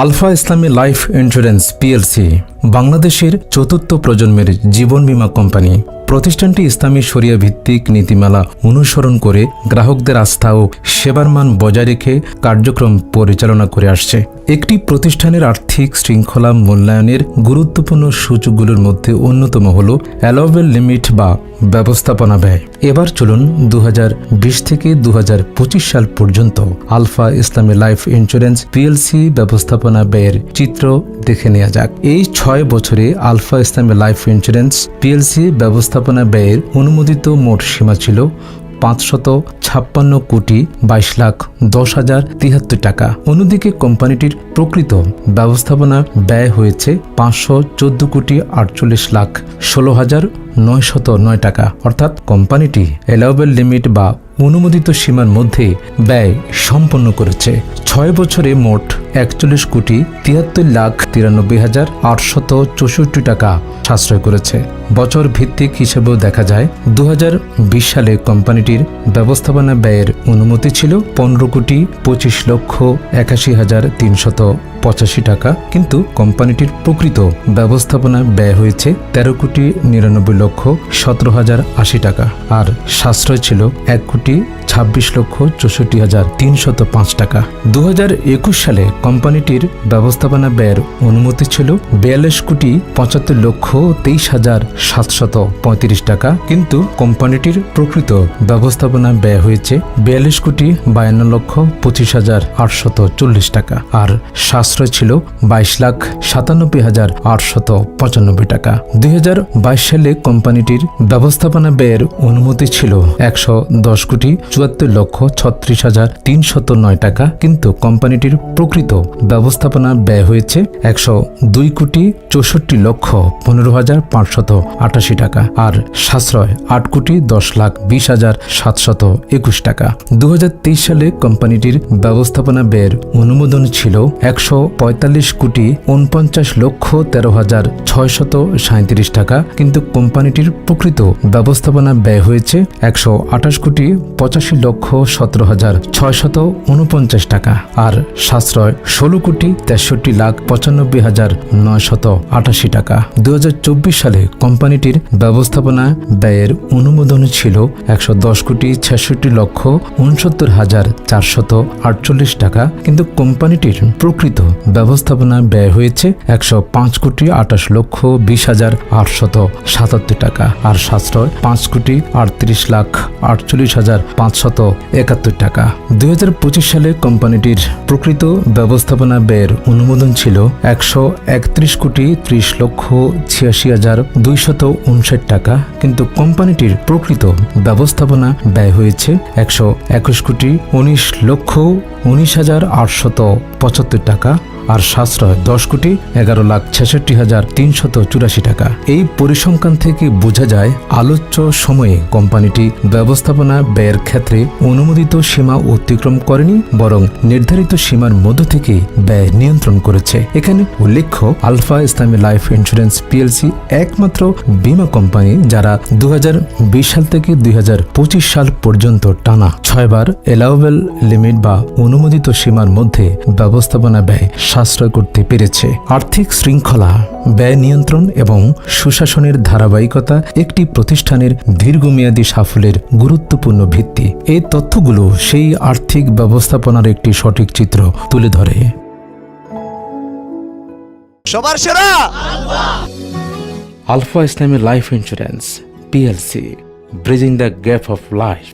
Alpha ইসলামী life insurance PLC বাংলাদেশের চতুর্থ প্রজন্মের জীবন বীমা কোম্পানি। প্রতিষ্ঠানটি ইসলামী শরিয়া ভিত্তিক নীতিমালা অনুসরণ করে গ্রাহকদের আস্থা ও সেবার মান বজায় রেখে কার্যক্রম পরিচালনা করে আসছে। একটি প্রতিষ্ঠানের আর্থিক শৃঙ্খলা মূল্যায়নের গুরুত্বপূর্ণ সূচকগুলোর মধ্যে অন্যতম হল অ্যালাওয়েবল লিমিট বা ব্যবস্থাপনা ব্যয়। এবার চলুন 2020 থেকে 2025 সাল পর্যন্ত আলফা ইসলামী লাইফ ইন্স্যুরেন্স পিএলসি ব্যবস্থাপনা ব্যয়ের চিত্র দেখে নেওয়া যাক। এই 6 বছরে আলফা ইসলামী লাইফ ইন্স্যুরেন্স পিএলসি ব্যবস্থাপনা ব্যয়ের অনুমোদিত মোট সীমা ছিল 556 কোটি 22,10,073 টাকা। অন্যদিকে কোম্পানিটির প্রকৃত ব্যবস্থাপনা ব্যয় হয়েছে 514 কোটি 48,16,909 টাকা। অর্থাৎ কোম্পানিটি অ্যালাওয়েবল লিমিট বা অনুমোদিত সীমার মধ্যে ব্যয় সম্পন্ন করেছে। 6 বছরে মোট 41 কোটি 73,93,864 টাকা সাশ্রয় করেছে। বছর ভিত্তিক হিসেবেও দেখা যায় 2020 সালে কোম্পানিটির ব্যবস্থাপনা ব্যয়ের অনুমতি ছিল 15 কোটি 25,81,385 টাকা, কিন্তু কোম্পানিটির প্রকৃত ব্যবস্থাপনা ব্যয় হয়েছে 13 কোটি 99,17,080 টাকা, আর সাশ্রয় ছিল 1 কোটি 26,64,305 টাকা। 2021 সালে কোম্পানিটির ব্যবস্থাপনা ব্যয়ের অনুমতি ছিল 42 কোটি 75,23,735 টাকা, কিন্তু কোম্পানিটির প্রকৃত ব্যবস্থাপনা ব্যয় হয়েছে 42 কোটি 52,25,840 টাকা, আর সাশ্রয় ছিল 22,97,895 টাকা। 2022 সালে কোম্পানিটির ব্যবস্থাপনা ব্যয়ের অনুমতি ছিল 110 কোটি 74,36,309 টাকা, কিন্তু কোম্পানিটির প্রকৃত ব্যবস্থাপনা ব্যয় হয়েছে 102 কোটি 64,15,588 টাকা, আর সাশ্রয় 8 কোটি 10,20,721 টাকা। 2023 সালে কোম্পানিটির ব্যবস্থাপনা ব্যয়ের অনুমোদন ছিল 145 কোটি 49,13,637 টাকা, কিন্তু কোম্পানিটির প্রকৃত ব্যবস্থাপনা ব্যয় হয়েছে 128 কোটি 85,17,649 টাকা, আর সাশ্রয় 16 কোটি 63,95,988 টাকা। 2024 সালে কোম্পানিটির ব্যবস্থাপনা ব্যয়ের অনুমোদন ছিল 110 কোটি 66,69,448 টাকা, কিন্তু কোম্পানিটির প্রকৃত ব্যবস্থাপনা ব্যয় হয়েছে 105 কোটি 28,20,877 টাকা, আর সাশ্রয় 5 কোটি 38,48,571 টাকা। 2025 সালে কোম্পানিটির প্রকৃত ব্যবস্থাপনা ব্যয়ের অনুমোদন ছিল 131 কোটি 30,86,259 টাকা, কিন্তু কোম্পানিটির প্রকৃত ব্যবস্থাপনা ব্যয় হয়েছে 121 কোটি 19,19,875 টাকা, আর সাশ্রয় 10 কোটি 11,66,384 টাকা। এই পরিসংখ্যান থেকে বোঝা যায় আলোচ্য সময়ে কোম্পানিটি ব্যবস্থাপনা ব্যয়ের ক্ষেত্রে অনুমোদিত সীমা অতিক্রম করেনি, বরং নির্ধারিত সীমার মধ্য থেকে ব্যয় নিয়ন্ত্রণ করেছে। এখানে উল্লেখ্য, আলফা ইসলামী লাইফ ইন্স্যুরেন্স পিএলসি একমাত্র বীমা কোম্পানি যারা 2020 সাল থেকে 2025 সাল পর্যন্ত টানা 6 বার অ্যালাওয়েবল লিমিট বা অনুমোদিত সীমার মধ্যে ব্যবস্থাপনা ব্যয় সাশ্রয় করতে পেরেছে। আর্থিক শৃঙ্খলা, ব্যয় নিয়ন্ত্রণ এবং সুশাসনের ধারাবাহিকতা একটি প্রতিষ্ঠানের দীর্ঘমেয়াদী সাফল্যের গুরুত্বপূর্ণ ভিত্তি। এই তথ্যগুলো সেই আর্থিক ব্যবস্থাপনার একটি সঠিক চিত্র তুলে ধরে। সবার সেরা alpha Islami life insurance PLC, bridging the gap of life.